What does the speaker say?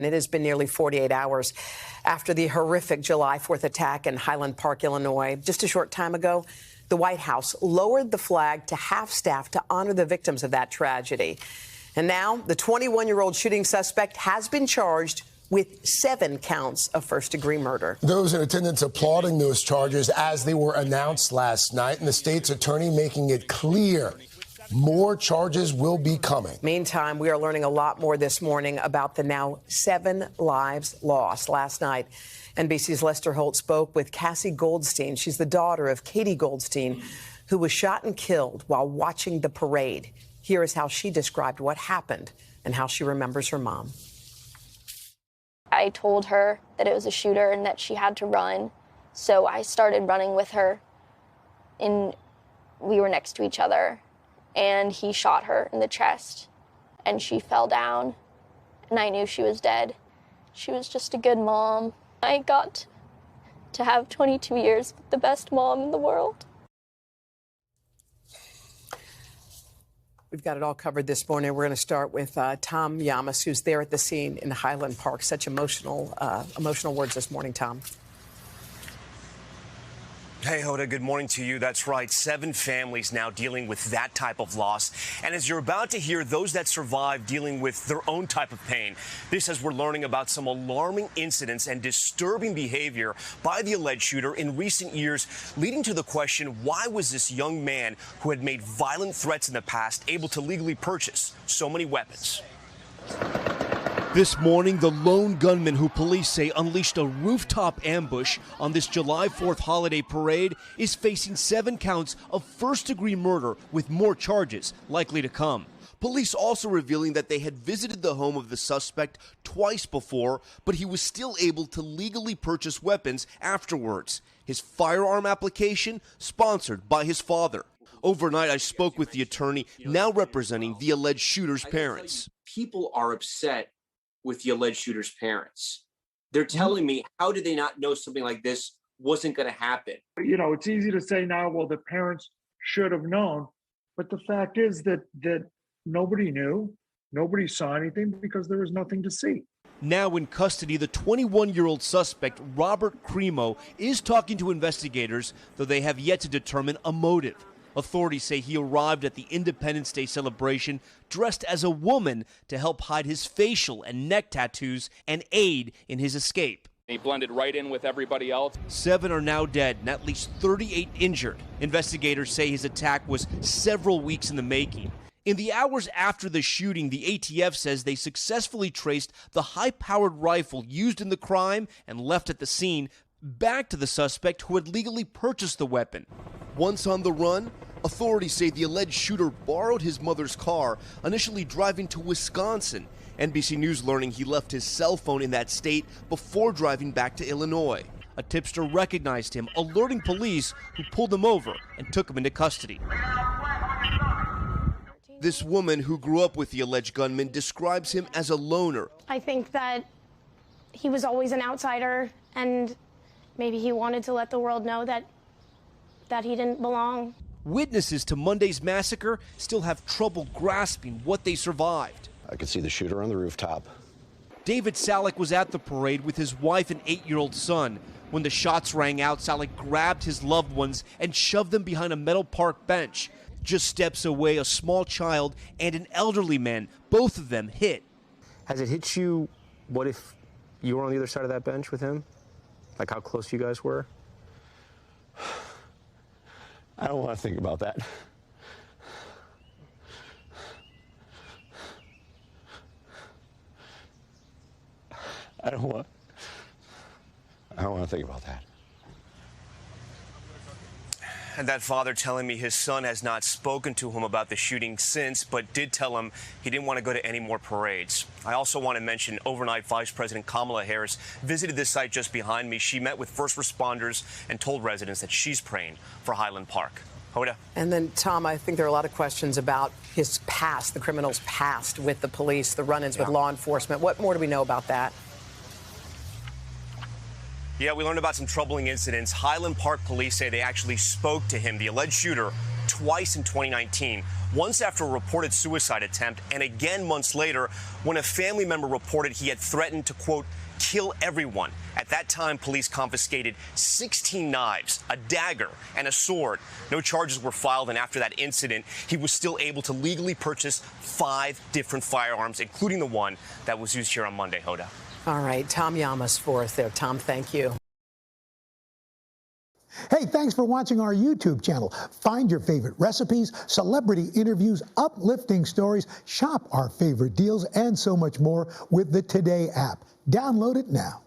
It has been nearly 48 hours after the horrific July 4th attack in Highland Park, Illinois. Just a short time ago, the White House lowered the flag to half-staff to honor the victims of that tragedy. And now the 21-year-old shooting suspect has been charged with 7 counts of first-degree murder. Those in attendance applauding those charges as they were announced last night, and the state's attorney making it clear more charges will be coming. Meantime, we are learning a lot more this morning about the now 7 lives lost. Last night, NBC's Lester Holt spoke with Cassie Goldstein. She's the daughter of Katie Goldstein, who was shot and killed while watching the parade. Here is how she described what happened and how she remembers her mom. I told her that it was a shooter and that she had to run. So I started running with her, and we were next to each other. And he shot her in the chest, and she fell down, and I knew she was dead. She was just a good mom. I got to have 22 years with the best mom in the world. We've got it all covered this morning. We're going to start with Tom Llamas, who's there at the scene in Highland Park. Such emotional words this morning, Tom. Hey, Hoda, good morning to you. That's right. 7 families now dealing with that type of loss. And as you're about to hear, those that survived dealing with their own type of pain. This as we're learning about some alarming incidents and disturbing behavior by the alleged shooter in recent years, leading to the question, why was this young man who had made violent threats in the past able to legally purchase so many weapons? This morning, the lone gunman who police say unleashed a rooftop ambush on this July 4th holiday parade is facing 7 counts of first-degree murder with more charges likely to come. Police also revealing that they had visited the home of the suspect twice before, but he was still able to legally purchase weapons afterwards. His firearm application sponsored by his father. Overnight, I spoke with the attorney now representing the alleged shooter's parents. People are upset with the alleged shooter's parents. They're telling me, how did they not know something like this wasn't going to happen? You know, it's easy to say now, well, the parents should have known. But the fact is that nobody knew, nobody saw anything because there was nothing to see. Now in custody, the 21-year-old suspect, Robert Cremo, is talking to investigators, though they have yet to determine a motive. Authorities say he arrived at the Independence Day celebration dressed as a woman to help hide his facial and neck tattoos and aid in his escape. He blended right in with everybody else. 7 are now dead and at least 38 injured. Investigators say his attack was several weeks in the making. In the hours after the shooting, the ATF says they successfully traced the high-powered rifle used in the crime and left at the scene back to the suspect who had legally purchased the weapon. Once on the run, authorities say the alleged shooter borrowed his mother's car, initially driving to Wisconsin. NBC News learning he left his cell phone in that state before driving back to Illinois. A tipster recognized him, alerting police, who pulled him over and took him into custody. This woman who grew up with the alleged gunman describes him as a loner. I think that he was always an outsider, and maybe he wanted to let the world know that he didn't belong. Witnesses to Monday's massacre still have trouble grasping what they survived. I could see the shooter on the rooftop. David Salek was at the parade with his wife and 8-year-old son. When the shots rang out, Salek grabbed his loved ones and shoved them behind a metal park bench. Just steps away, a small child and an elderly man, both of them hit. Has it hit you, what if you were on the other side of that bench with him? Like how close you guys were? I don't want to think about that. I don't want to think about that. And that father telling me his son has not spoken to him about the shooting since, but did tell him he didn't want to go to any more parades. I also want to mention overnight Vice President Kamala Harris visited this site just behind me. She met with first responders and told residents that she's praying for Highland Park. Hoda. And then, Tom, I think there are a lot of questions about his past, the criminal's past with the police, the run-ins with law enforcement. What more do we know about that? Yeah, we learned about some troubling incidents. Highland Park police say they actually spoke to him, the alleged shooter, twice in 2019, once after a reported suicide attempt, and again months later when a family member reported he had threatened to, quote, kill everyone. At that time, police confiscated 16 knives, a dagger, and a sword. No charges were filed, and after that incident, he was still able to legally purchase 5 different firearms, including the one that was used here on Monday, Hoda. All right, Tom Llamas for us there. Tom, thank you. Hey, thanks for watching our YouTube channel. Find your favorite recipes, celebrity interviews, uplifting stories, shop our favorite deals, and so much more with the Today app. Download it now.